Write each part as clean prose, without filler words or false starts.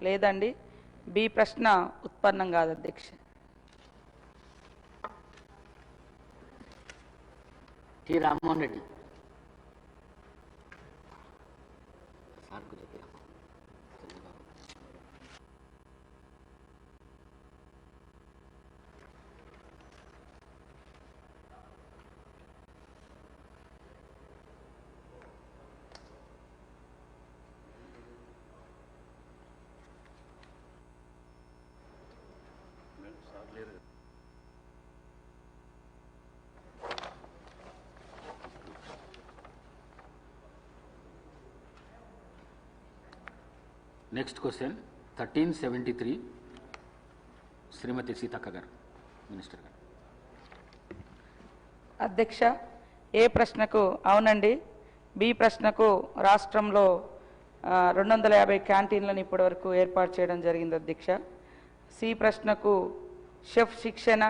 లేదండి. బి ప్రశ్న ఉత్పన్నం కాదు అధ్యక్ష. T Rammohan Reddy. Next question 1373 శ్రీమతి సీతక్క గారు, మినిస్టర్ గారు. అధ్యక్ష, ఏ ప్రశ్నకు అవునండి. బి ప్రశ్నకు రాష్ట్రంలో 250 క్యాంటీన్లను ఇప్పటివరకు ఏర్పాటు చేయడం జరిగింది అధ్యక్ష. సి ప్రశ్నకు షెఫ్ శిక్షణ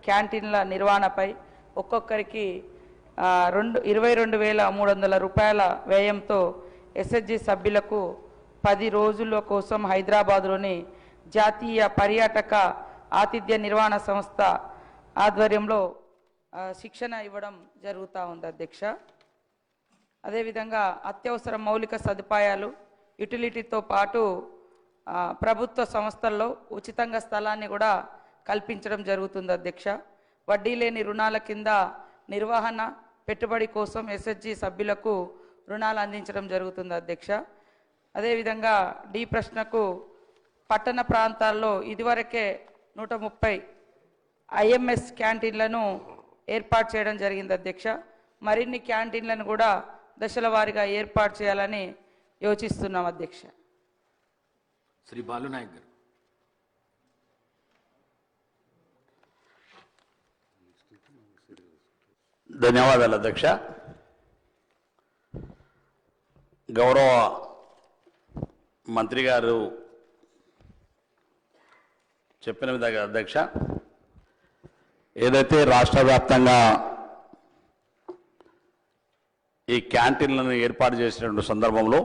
క్యాంటీన్ల నిర్వహణపై ఒక్కొక్కరికి 22,300 రూపాయల వ్యయంతో ఎస్హెచ్జి సభ్యులకు 10 రోజుల కోసం హైదరాబాద్లోని జాతీయ పర్యాటక ఆతిథ్య నిర్వహణ సంస్థ ఆధ్వర్యంలో శిక్షణ ఇవ్వడం జరుగుతూ ఉంది అధ్యక్ష. అదేవిధంగా అత్యవసర మౌలిక సదుపాయాలు యుటిలిటీతో పాటు ప్రభుత్వ సంస్థల్లో ఉచితంగా స్థలాన్ని కూడా కల్పించడం జరుగుతుంది అధ్యక్ష. వడ్డీ లేని రుణాల కింద నిర్వహణ పెట్టుబడి కోసం ఎస్హెచ్జి సభ్యులకు రుణాలు అందించడం జరుగుతుంది అధ్యక్ష. అదేవిధంగా డి ప్రశ్నకు పట్టణ ప్రాంతాల్లో ఇదివరకే 130 ఐఎంఎస్ క్యాంటీన్లను ఏర్పాటు చేయడం జరిగింది అధ్యక్ష. మరిన్ని క్యాంటీన్లను కూడా దశల వారీగా ఏర్పాటు చేయాలని యోచిస్తున్నాం అధ్యక్ష. శ్రీ బాలునాయక్ గారు. ధన్యవాదాలు అధ్యక్ష. గౌరవ మంత్రి గారు చెప్పిన విధంగా అధ్యక్ష, ఏదైతే రాష్ట్ర వ్యాప్తంగా ఈ క్యాంటీన్లను ఏర్పాటు చేసినటువంటి సందర్భంలో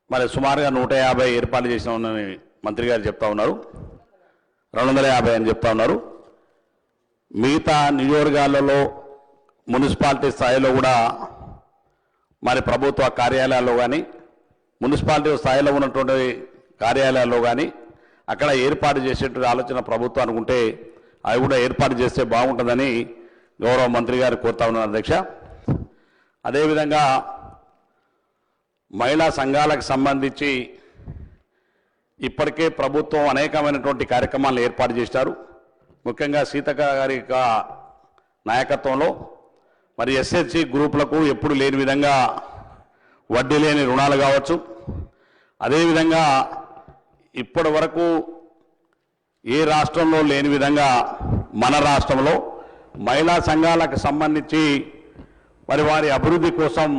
మరి సుమారుగా 150 ఏర్పాటు చేసినామని మంత్రి గారు చెప్తా ఉన్నారు. 250 అని చెప్తా ఉన్నారు. మిగతా నియోజకవర్గాలలో మున్సిపాలిటీ స్థాయిలో కూడా మరి ప్రభుత్వ కార్యాలయాల్లో కానీ మున్సిపాలిటీ స్థాయిలో ఉన్నటువంటి కార్యాలయాల్లో కానీ అక్కడ ఏర్పాటు చేసేటువంటి ఆలోచన ప్రభుత్వం అనుకుంటే అవి కూడా ఏర్పాటు చేస్తే బాగుంటుందని గౌరవ మంత్రి గారు కోరుతా ఉన్నారు అధ్యక్ష. అదేవిధంగా మహిళా సంఘాలకు సంబంధించి ఇప్పటికే ప్రభుత్వం అనేకమైనటువంటి కార్యక్రమాలను ఏర్పాటు చేశారు. ముఖ్యంగా సీతక్క గారి నాయకత్వంలో మరి ఎస్హెచ్జి గ్రూపులకు ఎప్పుడు లేని విధంగా వడ్డీ లేని రుణాలు కావచ్చు, అదేవిధంగా ఇప్పటి వరకు ఏ రాష్ట్రంలో లేని విధంగా మన రాష్ట్రంలో మహిళా సంఘాలకు సంబంధించి మరి వారి అభివృద్ధి కోసం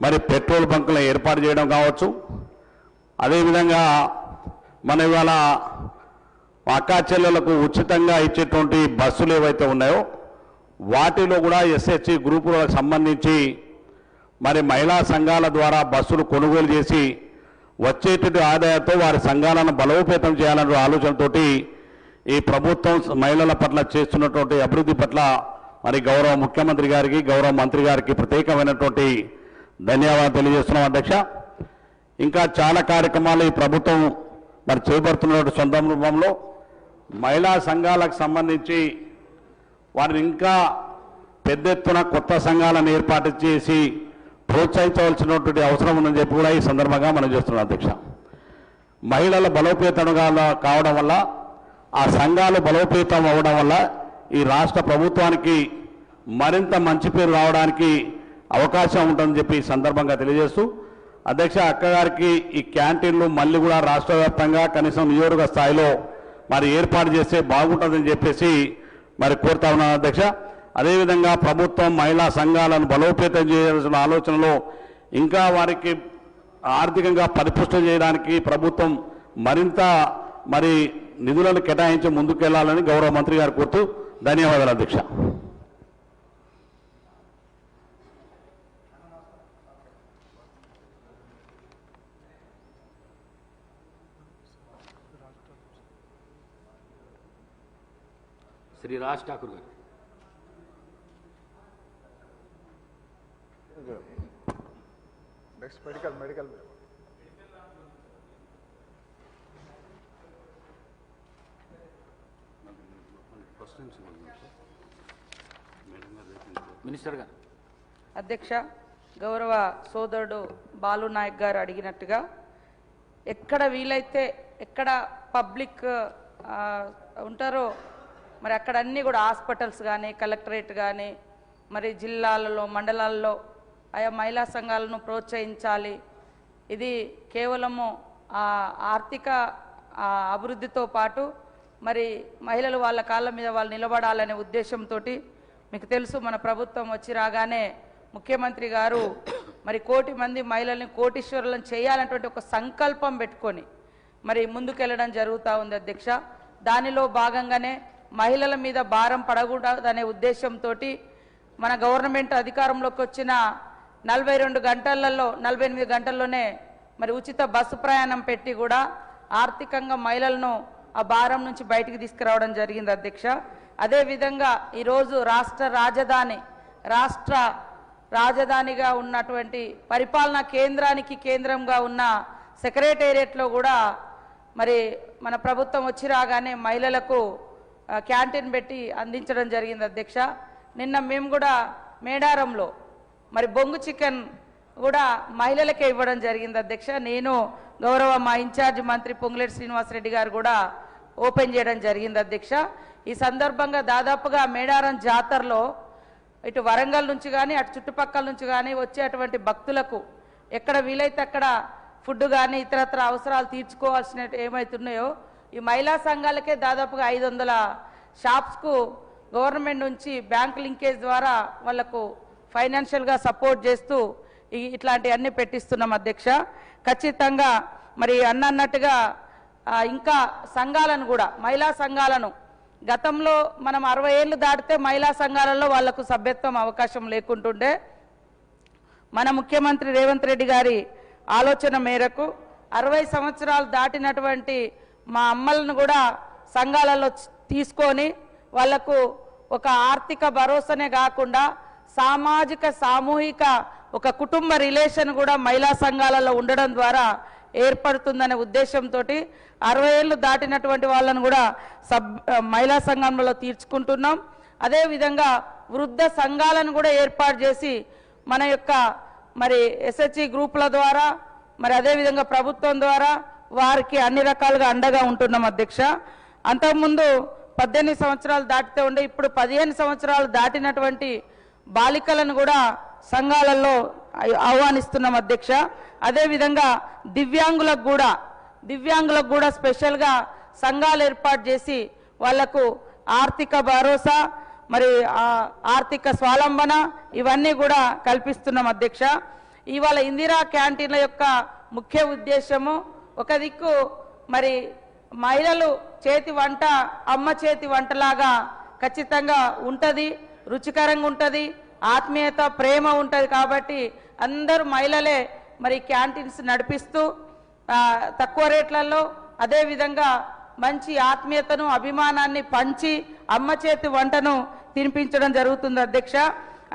మరి పెట్రోల్ బంకులను ఏర్పాటు చేయడం కావచ్చు, అదేవిధంగా మన ఇవాళ అక్కా చెల్లెలకు ఉచితంగా ఇచ్చేటువంటి బస్సులు ఏవైతే ఉన్నాయో వాటిలో కూడా ఎస్హెచ్జి గ్రూపులకు సంబంధించి మరి మహిళా సంఘాల ద్వారా బస్సులు కొనుగోలు చేసి వచ్చేటువంటి ఆదాయంతో వారి సంఘాలను బలోపేతం చేయాలనే ఆలోచనతో ఈ ప్రభుత్వం మహిళల పట్ల చేస్తున్నటువంటి అభివృద్ధి పట్ల మరి గౌరవ ముఖ్యమంత్రి గారికి గౌరవ మంత్రి గారికి ప్రత్యేకమైనటువంటి ధన్యవాదాలు తెలియజేస్తున్నాం అధ్యక్ష. ఇంకా చాలా కార్యక్రమాలు ఈ ప్రభుత్వం మరి చేపడుతున్నటువంటి సందర్భంలో మహిళా సంఘాలకు సంబంధించి వారిని ఇంకా పెద్ద ఎత్తున కొత్త సంఘాలను ఏర్పాటు చేసి ప్రోత్సహించవలసినటువంటి అవసరం ఉందని చెప్పి కూడా ఈ సందర్భంగా మనం చేస్తున్నాం అధ్యక్ష. మహిళల బలోపేతం కావడం వల్ల ఆ సంఘాలు బలోపేతం అవ్వడం వల్ల ఈ రాష్ట్ర ప్రభుత్వానికి మరింత మంచి పేరు రావడానికి అవకాశం ఉంటుందని చెప్పి ఈ సందర్భంగా తెలియజేస్తూ అధ్యక్ష, అక్కగారికి ఈ క్యాంటీన్లు మళ్ళీ కూడా రాష్ట్ర వ్యాప్తంగా కనీసం నియోజక స్థాయిలో మరి ఏర్పాటు చేస్తే బాగుంటుందని చెప్పేసి మరి కోరుతా ఉన్నాను అధ్యక్ష. అదేవిధంగా ప్రభుత్వం మహిళా సంఘాలను బలోపేతం చేయాల్సిన ఆలోచనలో ఇంకా వారికి ఆర్థికంగా పరిపుష్టం చేయడానికి ప్రభుత్వం మరింత మరి నిధులను కేటాయించి ముందుకెళ్లాలని గౌరవ మంత్రి గారు కోరుతూ ధన్యవాదాలు అధ్యక్ష. శ్రీ రాజ్ ఠాకూర్ గారు. నెక్స్ట్ మెడికల్ మినిస్టర్ గారు. అధ్యక్ష, గౌరవ సోదరుడు బాలు నాయక్ గారు అడిగినట్టుగా ఎక్కడ వీలైతే ఎక్కడ పబ్లిక్ ఉంటారో మరి అక్కడ అన్నీ కూడా హాస్పిటల్స్ కానీ కలెక్టరేట్ కానీ మరి జిల్లాలలో మండలాల్లో ఆయా మహిళా సంఘాలను ప్రోత్సహించాలి. ఇది కేవలము ఆర్థిక అభివృద్ధితో పాటు మరి మహిళలు వాళ్ళ కాళ్ళ మీద వాళ్ళు నిలబడాలనే ఉద్దేశంతో మీకు తెలుసు మన ప్రభుత్వం వచ్చి రాగానే ముఖ్యమంత్రి గారు మరి 1 కోటి మంది మహిళల్ని కోటీశ్వరులను చేయాలన్నటువంటి ఒక సంకల్పం పెట్టుకొని మరి ముందుకెళ్ళడం జరుగుతూ ఉంది అధ్యక్ష. దానిలో భాగంగానే మహిళల మీద భారం పడకూడదనే ఉద్దేశంతో మన గవర్నమెంట్ అధికారంలోకి వచ్చిన 42 గంటలలో 48 గంటల్లోనే మరి ఉచిత బస్సు ప్రయాణం పెట్టి కూడా ఆర్థికంగా మహిళలను ఆ భారం నుంచి బయటికి తీసుకురావడం జరిగింది అధ్యక్ష. అదేవిధంగా ఈరోజు రాష్ట్ర రాజధానిగా ఉన్నటువంటి పరిపాలనా కేంద్రానికి కేంద్రంగా ఉన్న సెక్రటేరియట్లో కూడా మరి మన ప్రభుత్వం వచ్చి రాగానే మహిళలకు క్యాంటీన్ పెట్టి అందించడం జరిగింది అధ్యక్ష. నిన్న మేము కూడా మేడారంలో మరి బొంగు చికెన్ కూడా మహిళలకే ఇవ్వడం జరిగింది అధ్యక్ష. నేను గౌరవ మా ఇన్ఛార్జ్ మంత్రి పొంగులేటి శ్రీనివాసరెడ్డి గారు కూడా ఓపెన్ చేయడం జరిగింది అధ్యక్ష. ఈ సందర్భంగా దాదాపుగా మేడారం జాతరలో ఇటు వరంగల్ నుంచి కానీ అటు చుట్టుపక్కల నుంచి కానీ వచ్చేటువంటి భక్తులకు ఎక్కడ వీలైతే అక్కడ ఫుడ్ కానీ ఇతరత్ర అవసరాలు తీర్చుకోవాల్సిన ఏమైతున్నాయో ఈ మహిళా సంఘాలకే దాదాపుగా 500 షాప్స్కు గవర్నమెంట్ నుంచి బ్యాంక్ లింకేజ్ ద్వారా వాళ్లకు ఫైనాన్షియల్గా సపోర్ట్ చేస్తూ ఇట్లాంటివన్నీ పెట్టిస్తున్నాం అధ్యక్ష. ఖచ్చితంగా మరి అన్నట్టుగా ఇంకా సంఘాలను కూడా మహిళా సంఘాలను గతంలో మనం 60 ఏళ్ళు దాటితే మహిళా సంఘాలలో వాళ్లకు సభ్యత్వం అవకాశం లేకుంటుండే మన ముఖ్యమంత్రి రేవంత్ రెడ్డి గారి ఆలోచన మేరకు 60 సంవత్సరాలు దాటినటువంటి మా అమ్మలను కూడా సంఘాలలో తీసుకొని వాళ్లకు ఒక ఆర్థిక భరోసానే కాకుండా సామాజిక సామూహిక ఒక కుటుంబ రిలేషన్ కూడా మహిళా సంఘాలలో ఉండడం ద్వారా ఏర్పడుతుందనే ఉద్దేశంతో 60 ఏళ్ళు దాటినటువంటి వాళ్ళను కూడా మహిళా సంఘంలో తీర్చుకుంటున్నాం. అదేవిధంగా వృద్ధ సంఘాలను కూడా ఏర్పాటు చేసి మన యొక్క మరి ఎస్హెచ్జి గ్రూపుల ద్వారా మరి అదేవిధంగా ప్రభుత్వం ద్వారా వారికి అన్ని రకాలుగా అండగా ఉంటున్నాం అధ్యక్ష. అంతకుముందు 18 సంవత్సరాలు దాటితే ఉండే ఇప్పుడు 15 సంవత్సరాలు దాటినటువంటి బాలికలను కూడా సంఘాలలో ఆహ్వానిస్తున్నాం అధ్యక్ష. అదేవిధంగా దివ్యాంగులకు కూడా స్పెషల్గా సంఘాలు ఏర్పాటు చేసి వాళ్లకు ఆర్థిక భరోసా మరి ఆర్థిక స్వావలంబన ఇవన్నీ కూడా కల్పిస్తున్నాం అధ్యక్ష. ఇవాళ ఇందిరా క్యాంటీన్ల యొక్క ముఖ్య ఉద్దేశము ఒక దిక్కు మరి మహిళలు చేతి వంట అమ్మ చేతి వంటలాగా ఖచ్చితంగా ఉంటుంది, రుచికరంగా ఉంటుంది, ఆత్మీయత ప్రేమ ఉంటుంది. కాబట్టి అందరూ మహిళలే మరి క్యాంటీన్స్ నడిపిస్తూ తక్కువ రేట్లలో అదేవిధంగా మంచి ఆత్మీయతను అభిమానాన్ని పంచి అమ్మ చేతి వంటను తినిపించడం జరుగుతుంది అధ్యక్ష.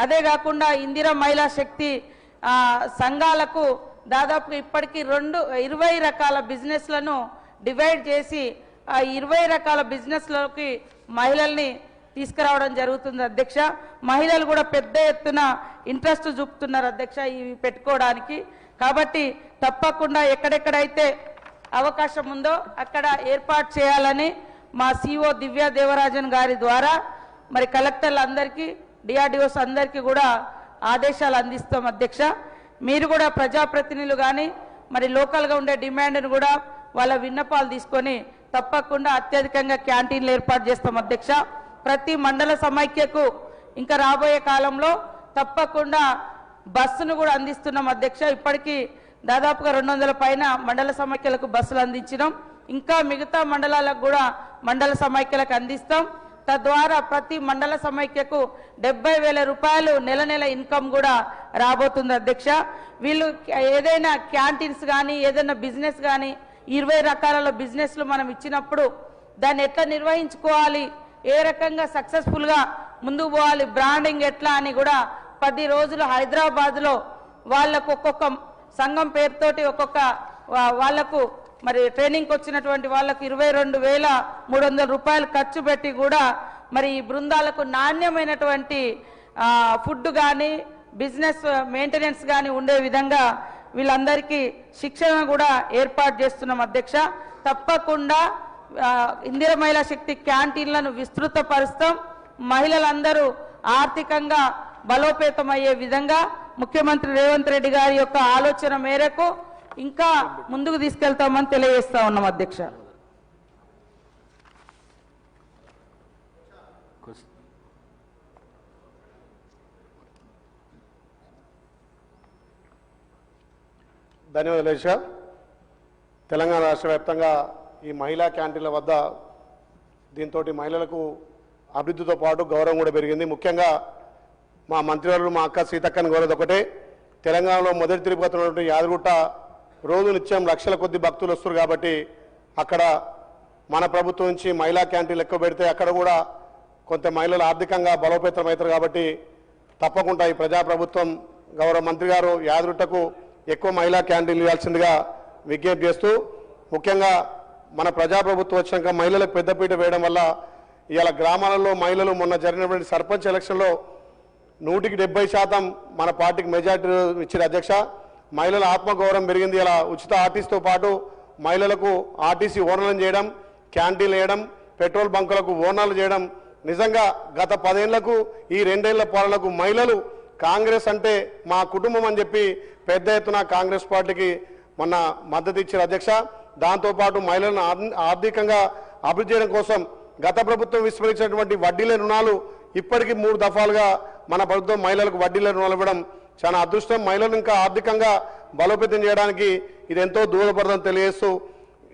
అదే కాకుండా ఇందిరా మహిళా శక్తి సంఘాలకు దాదాపు ఇప్పటికీ 20 రకాల బిజినెస్లను డివైడ్ చేసి ఆ 20 రకాల బిజినెస్లకి మహిళల్ని తీసుకురావడం జరుగుతుంది అధ్యక్ష. మహిళలు కూడా పెద్ద ఎత్తున ఇంట్రెస్ట్ చూపుతున్నారు అధ్యక్ష ఇవి పెట్టుకోవడానికి. కాబట్టి తప్పకుండా ఎక్కడెక్కడైతే అవకాశం ఉందో అక్కడ ఏర్పాటు చేయాలని మా సిఓ దివ్యా దేవరాజన్ గారి ద్వారా మరి కలెక్టర్లందరికీ డిఆర్డిఓస్ అందరికీ కూడా ఆదేశాలు అందిస్తాం అధ్యక్ష. మీరు కూడా ప్రజాప్రతినిధులు కానీ మరి లోకల్గా ఉండే డిమాండ్ను కూడా వాళ్ళ విన్నపాలు తీసుకొని తప్పకుండా అత్యధికంగా క్యాంటీన్లు ఏర్పాటు చేస్తాం అధ్యక్ష. ప్రతి మండల సమైక్యకు ఇంకా రాబోయే కాలంలో తప్పకుండా బస్సును కూడా అందిస్తున్నాం అధ్యక్ష. ఇప్పటికీ దాదాపుగా 200 పైన మండల సమైక్యలకు బస్సులు అందించినాం. ఇంకా మిగతా మండలాలకు కూడా మండల సమైక్యలకు అందిస్తాం. తద్వారా ప్రతి మండల సమైక్యకు 70,000 రూపాయలు నెల ఇన్కమ్ కూడా రాబోతుంది అధ్యక్ష. వీళ్ళు ఏదైనా క్యాంటీన్స్ కానీ ఏదైనా బిజినెస్ కానీ 20 రకాల బిజినెస్లు మనం ఇచ్చినప్పుడు దాన్ని ఎట్లా నిర్వహించుకోవాలి ఏ రకంగా సక్సెస్ఫుల్గా ముందుకు పోవాలి, బ్రాండింగ్ ఎట్లా అని కూడా 10 రోజులు హైదరాబాద్లో వాళ్ళకు ఒక్కొక్క సంఘం పేరుతోటి ఒక్కొక్క వాళ్లకు మరి ట్రైనింగ్కి వచ్చినటువంటి వాళ్ళకు 22,300 రూపాయలు ఖర్చు పెట్టి కూడా మరి ఈ బృందాలకు నాణ్యమైనటువంటి ఫుడ్ కానీ బిజినెస్ మెయింటెనెన్స్ కానీ ఉండే విధంగా వీళ్ళందరికీ శిక్షణ కూడా ఏర్పాటు చేస్తున్నాం అధ్యక్ష. తప్పకుండా ఇందిర మహిళా శక్తి క్యాంటీన్లను విస్తృతపరుస్తాం. మహిళలందరూ ఆర్థికంగా బలోపేతమయ్యే విధంగా ముఖ్యమంత్రి రేవంత్ రెడ్డి గారి యొక్క ఆలోచన మేరకు ఇంకా ముందుకు తీసుకెళ్తామని తెలియజేస్తా ఉన్నాం అధ్యక్ష. ధన్యవాదాలు లేష. తెలంగాణ రాష్ట్ర వ్యాప్తంగా ఈ మహిళా క్యాంటీన్ల వద్ద దీంతో మహిళలకు అభివృద్ధితో పాటు గౌరవం కూడా పెరిగింది. ముఖ్యంగా మా మంత్రివర్యులు మా అక్క సీతక్కని కోరేది ఒకటే, తెలంగాణలో మొదటి తిరుపతి ఉన్నటువంటి యాదగిరిగుట్ట రోజు నిత్యం లక్షల కొద్ది భక్తులు వస్తారు కాబట్టి అక్కడ మన ప్రభుత్వం నుంచి మహిళా క్యాంటీన్లు ఎక్కువ పెడితే అక్కడ కూడా కొంత మహిళలు ఆర్థికంగా బలోపేతం అవుతారు కాబట్టి తప్పకుండా ఈ ప్రజాప్రభుత్వం గౌరవ మంత్రి గారు యాదగిరిగుట్టకు ఎక్కువ మహిళా క్యాంటీన్లు ఇవ్వాల్సిందిగా విజ్ఞప్తి చేస్తూ, ముఖ్యంగా మన ప్రజాప్రభుత్వం వచ్చినాక మహిళలకు పెద్దపీట వేయడం వల్ల ఇవాళ గ్రామాలలో మహిళలు మొన్న జరిగినటువంటి సర్పంచ్ ఎలక్షన్లో 100% మన పార్టీకి మెజార్టీ ఇచ్చిన అధ్యక్ష. మహిళల ఆత్మగౌరవం పెరిగింది. ఇలా ఉచిత ఆర్టీసీతో పాటు మహిళలకు ఆర్టీసీ ఓనర్లను చేయడం, క్యాంటీన్లు వేయడం, పెట్రోల్ బంకులకు ఓనర్లు చేయడం, నిజంగా గత 10 ఏళ్లకు ఈ 2 ఏళ్ల పాలనకు మహిళలు కాంగ్రెస్ అంటే మా కుటుంబం అని చెప్పి పెద్ద ఎత్తున కాంగ్రెస్ పార్టీకి మొన్న మద్దతు ఇచ్చారు అధ్యక్ష. దాంతోపాటు మహిళలను ఆర్థికంగా అభివృద్ధి చేయడం కోసం గత ప్రభుత్వం విస్మరించినటువంటి వడ్డీలే రుణాలు ఇప్పటికీ 3 దఫాలుగా మన ప్రభుత్వం మహిళలకు వడ్డీలే రుణాలు ఇవ్వడం చాలా అదృష్టం. మహిళలను ఇంకా ఆర్థికంగా బలోపేతం చేయడానికి ఇది ఎంతో దోహదపడుతుందని తెలియజేస్తూ,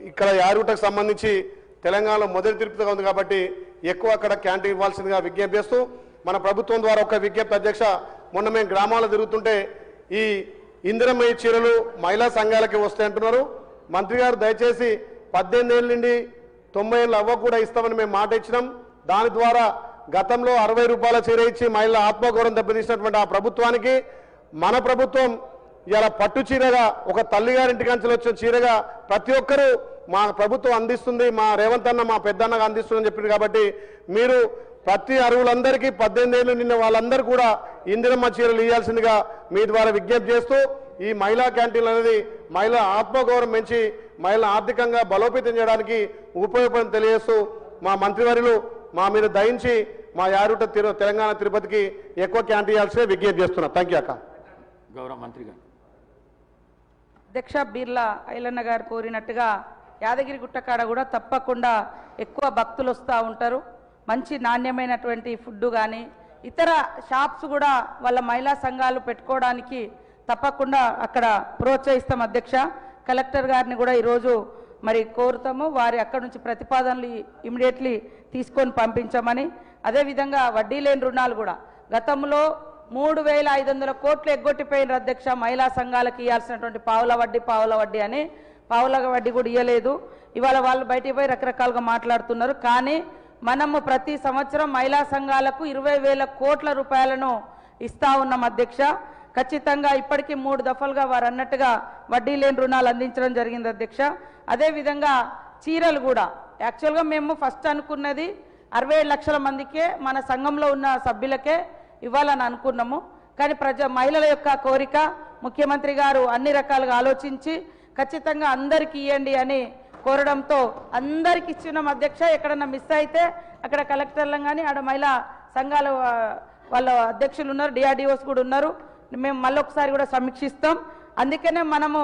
ఇక్కడ యాదగిరిగుట్టకు సంబంధించి తెలంగాణలో మొదటి తిరుపతిగా ఉంది కాబట్టి ఎక్కువ అక్కడ క్యాంటీన్ ఇవ్వాల్సిందిగా విజ్ఞప్తి చేస్తూ, మన ప్రభుత్వం ద్వారా ఒక విజ్ఞప్తి అధ్యక్ష. మొన్న మేము గ్రామాల్లో తిరుగుతుంటే ఈ ఇందిరమ్మ చీరలు మహిళా సంఘాలకి వస్తాయి అంటున్నారు. మంత్రి గారు దయచేసి 18 ఏళ్ళ నుండి 90 ఏళ్ళ అవ్వ కూడా ఇస్తామని మేము మాట ఇచ్చినాం. దాని ద్వారా గతంలో 60 రూపాయల చీర ఇచ్చి మహిళల ఆత్మగౌరవం దెబ్బతీసినటువంటి ఆ ప్రభుత్వానికి మన ప్రభుత్వం ఇలా పట్టు చీరగా, ఒక తల్లిగారింటి కంచెలు వచ్చిన చీరగా ప్రతి ఒక్కరూ మా ప్రభుత్వం అందిస్తుంది, మా రేవంత్ అన్న మా పెద్దన్నగా అందిస్తుందని చెప్పింది. కాబట్టి మీరు ప్రతి అరువులందరికీ 18 ఏళ్ళు నిన్న వాళ్ళందరూ కూడా ఇందిరమ్మ చీరలు ఇవ్వాల్సిందిగా మీ ద్వారా విజ్ఞప్తి చేస్తూ, ఈ మహిళా క్యాంటీన్లు అనేది మహిళల ఆత్మగౌరవం పెంచి మహిళలను ఆర్థికంగా బలోపేతం చేయడానికి ఉపయోగపడని తెలియజేస్తూ, మా మంత్రివర్యులు మా మీద దయించి మా యాదగిరిగుట్ట తెలంగాణ తిరుపతికి ఎక్కువ క్యాంటీన్ ఇవ్వాల్సిన విజ్ఞప్తి చేస్తున్నా. థ్యాంక్ యూ అక్క. గౌరవ మంత్రి గారు. అధ్యక్ష, బిర్లా ఐలన్న గారు కోరినట్టుగా యాదగిరిగుట్ట కాడ కూడా తప్పకుండా ఎక్కువ భక్తులు వస్తూ ఉంటారు. మంచి నాణ్యమైనటువంటి ఫుడ్ కానీ ఇతర షాప్స్ కూడా వాళ్ళ మహిళా సంఘాలు పెట్టుకోవడానికి తప్పకుండా అక్కడ ప్రోత్సహిస్తాం అధ్యక్ష. కలెక్టర్ గారిని కూడా ఈరోజు మరి కోరుతాము, వారి అక్కడ నుంచి ప్రతిపాదనలు ఇమీడియట్లీ తీసుకొని పంపించమని. అదేవిధంగా వడ్డీ లేని రుణాలు కూడా గతంలో 3,500 కోట్లు ఎగ్గొట్టిపోయిన అధ్యక్ష. మహిళా సంఘాలకు ఇవ్వాల్సినటువంటి పావుల వడ్డీ అని పావుల వడ్డీ కూడా ఇవ్వలేదు. ఇవాళ వాళ్ళు బయటికి పోయి రకరకాలుగా మాట్లాడుతున్నారు. కానీ మనము ప్రతి సంవత్సరం మహిళా సంఘాలకు 20,000 కోట్ల రూపాయలను ఇస్తా ఉన్నాం అధ్యక్ష. ఖచ్చితంగా ఇప్పటికీ 3 దఫలుగా వారు అన్నట్టుగా వడ్డీ లేని రుణాలు అందించడం జరిగింది అధ్యక్ష. అదేవిధంగా చీరలు కూడా యాక్చువల్గా మేము ఫస్ట్ అనుకున్నది 67 లక్షల మందికే మన సంఘంలో ఉన్న సభ్యులకే ఇవ్వాలని అనుకున్నాము. కానీ మహిళల యొక్క కోరిక ముఖ్యమంత్రి గారు అన్ని రకాలుగా ఆలోచించి ఖచ్చితంగా అందరికీ ఇవ్వండి అని కోరడంతో అందరికి ఇచ్చినాం అధ్యక్ష. ఎక్కడన్నా మిస్ అయితే అక్కడ కలెక్టర్లను కానీ ఆడ మహిళా సంఘాల వాళ్ళ అధ్యక్షులు ఉన్నారు, డిఆర్డిఓస్ కూడా ఉన్నారు. మేము మళ్ళొకసారి కూడా సమీక్షిస్తాం. అందుకనే మనము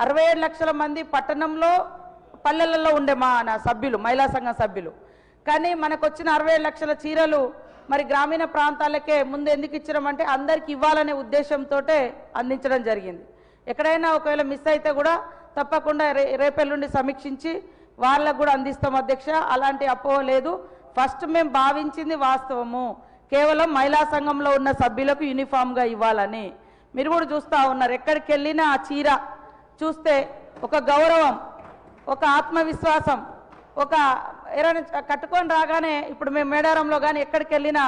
67 లక్షల మంది పట్టణంలో పల్లెలలో ఉండే నా సభ్యులు, మహిళా సంఘం సభ్యులు. కానీ మనకు వచ్చిన 67 లక్షల చీరలు మరి గ్రామీణ ప్రాంతాలకే ముందు ఎందుకు ఇచ్చడమంటే అందరికి ఇవ్వాలనే ఉద్దేశంతో అందించడం జరిగింది. ఎక్కడైనా ఒకవేళ మిస్ అయితే కూడా తప్పకుండా రేపెల్లుండి సమీక్షించి వాళ్ళకు కూడా అందిస్తాం అధ్యక్ష. అలాంటి అపోహ లేదు. ఫస్ట్ మేము భావించింది వాస్తవము, కేవలం మహిళా సంఘంలో ఉన్న సభ్యులకు యూనిఫామ్గా ఇవ్వాలని. మీరు కూడా చూస్తూ ఉన్నారు, ఎక్కడికి వెళ్ళినా ఆ చీర చూస్తే ఒక గౌరవం, ఒక ఆత్మవిశ్వాసం, ఒక ఎవరైనా కట్టుకొని రాగానే ఇప్పుడు మేము మేడారంలో కానీ ఎక్కడికి వెళ్ళినా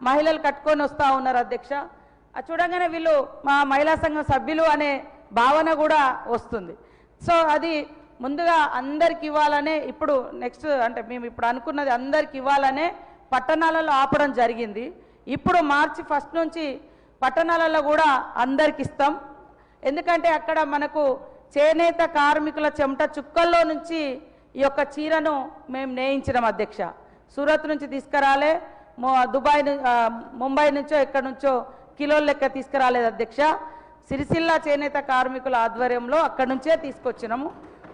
మహిళలు కట్టుకొని వస్తూ ఉన్నారు అధ్యక్ష. అది చూడగానే వీళ్ళు మా మహిళా సంఘం సభ్యులు అనే భావన కూడా వస్తుంది. సో అది ముందుగా అందరికి ఇవ్వాలనే ఇప్పుడు నెక్స్ట్ అంటే మేము ఇప్పుడు అనుకున్నది అందరికి ఇవ్వాలనే పట్టణాలలో ఆపడం జరిగింది. ఇప్పుడు మార్చి 1 నుంచి పట్టణాలలో కూడా అందరికి ఇస్తాం. ఎందుకంటే అక్కడ మనకు చేనేత కార్మికుల చెమట చుక్కల్లో నుంచి ఈ యొక్క చీరను మేము నేయించినాం అధ్యక్ష. సూరత్ నుంచి తీసుకురాలే, దుబాయ్ ముంబై నుంచో ఎక్కడి నుంచో కిలోల లెక్క తీసుకురాలేదు అధ్యక్ష. సిరిసిల్ల చేనేత కార్మికుల ఆధ్వర్యంలో అక్కడి నుంచే తీసుకొచ్చినాము.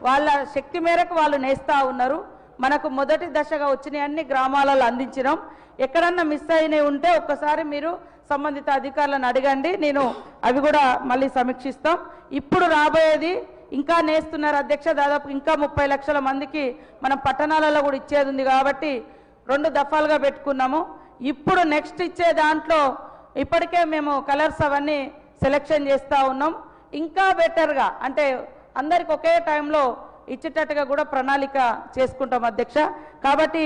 వాళ్ళ శక్తి మేరకు వాళ్ళు నేస్తూ ఉన్నారు. మనకు మొదటి దశగా వచ్చినాయి అన్ని గ్రామాలలో అందించినాం. ఎక్కడన్నా మిస్ అయినవి ఉంటే ఒక్కసారి మీరు సంబంధిత అధికారులను అడగండి, నేను అవి కూడా మళ్ళీ సమీక్షిస్తాం. ఇప్పుడు రాబోయేది ఇంకా నేస్తున్నారు అధ్యక్ష. దాదాపు ఇంకా 30 లక్షల మందికి మనం పట్టణాలలో కూడా ఇచ్చేది ఉంది కాబట్టి 2 దఫాలుగా పెట్టుకున్నాము. ఇప్పుడు నెక్స్ట్ ఇచ్చే దాంట్లో ఇప్పటికే మేము కలర్స్ అవన్నీ సెలెక్షన్ చేస్తూ ఉన్నాం. ఇంకా బెటర్గా అంటే అందరికి ఒకే టైంలో ఇచ్చేటట్టుగా కూడా ప్రణాళిక చేసుకుంటాం అధ్యక్ష. కాబట్టి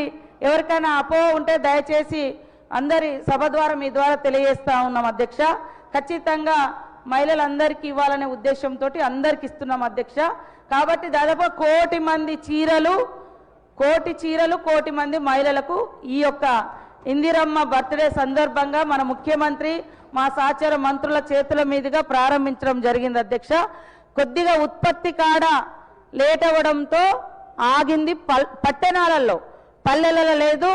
ఎవరికైనా అపోహ ఉంటే దయచేసి అందరి సభ ద్వారా మీ ద్వారా తెలియజేస్తూ ఉన్నాం అధ్యక్ష. ఖచ్చితంగా మహిళలందరికీ ఇవ్వాలనే ఉద్దేశంతో అందరికి ఇస్తున్నాం అధ్యక్ష. కాబట్టి దాదాపు 1 కోటి మంది చీరలు, 1 కోటి మంది మహిళలకు ఈ యొక్క ఇందిరమ్మ బర్త్డే సందర్భంగా మన ముఖ్యమంత్రి మా సహచర మంత్రుల చేతుల మీదుగా ప్రారంభించడం జరిగింది అధ్యక్ష. కొద్దిగా ఉత్పత్తి కాడ లేట్ అవ్వడంతో ఆగింది, పట్టణాలలో పల్లెలలో లేదు.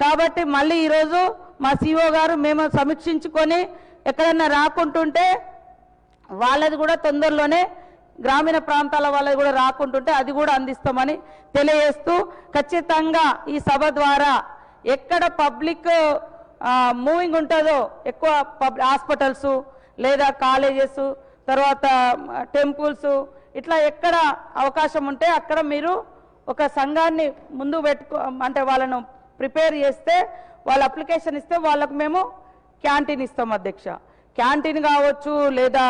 కాబట్టి మళ్ళీ ఈరోజు మా సిఓ గారు మేము సమీక్షించుకొని ఎక్కడన్నా రాకుంటుంటే వాళ్ళది కూడా తొందరలోనే గ్రామీణ ప్రాంతాల వాళ్ళది కూడా రాకుంటుంటే అది కూడా అందిస్తామని తెలియజేస్తూ, ఖచ్చితంగా ఈ సభ ద్వారా ఎక్కడ పబ్లిక్ మూవింగ్ ఉంటుందో ఎక్కువ హాస్పిటల్స్ లేదా కాలేజెస్ తర్వాత టెంపుల్స్ ఇట్లా ఎక్కడ అవకాశం ఉంటే అక్కడ మీరు ఒక సంఘాన్ని ముందు అంటే వాళ్ళను ప్రిపేర్ చేస్తే వాళ్ళ అప్లికేషన్ ఇస్తే వాళ్ళకు మేము క్యాంటీన్ ఇస్తాం అధ్యక్ష. క్యాంటీన్ కావచ్చు లేదా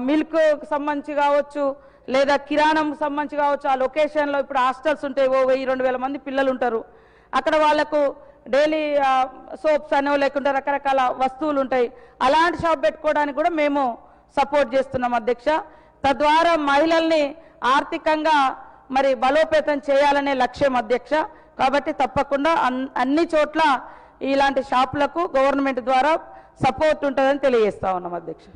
మిల్క్ సంబంధించి కావచ్చు లేదా కిరాణం సంబంధించి కావచ్చు. ఆ లొకేషన్లో ఇప్పుడు హాస్టల్స్ ఉంటాయి, 1000-2000 మంది పిల్లలు ఉంటారు. అక్కడ వాళ్ళకు డైలీ సోప్స్ అనో లేకుంటే రకరకాల వస్తువులు ఉంటాయి. అలాంటి షాప్ పెట్టుకోవడానికి కూడా మేము సపోర్ట్ చేస్తున్నాం అధ్యక్ష. తద్వారా మహిళల్ని ఆర్థికంగా మరి బలోపేతం చేయాలనే లక్ష్యం అధ్యక్ష. కాబట్టి తప్పకుండా అన్ని చోట్ల ఇలాంటి షాపులకు గవర్నమెంట్ ద్వారా సపోర్ట్ ఉంటుందని తెలియజేస్తా ఉన్నాం అధ్యక్ష.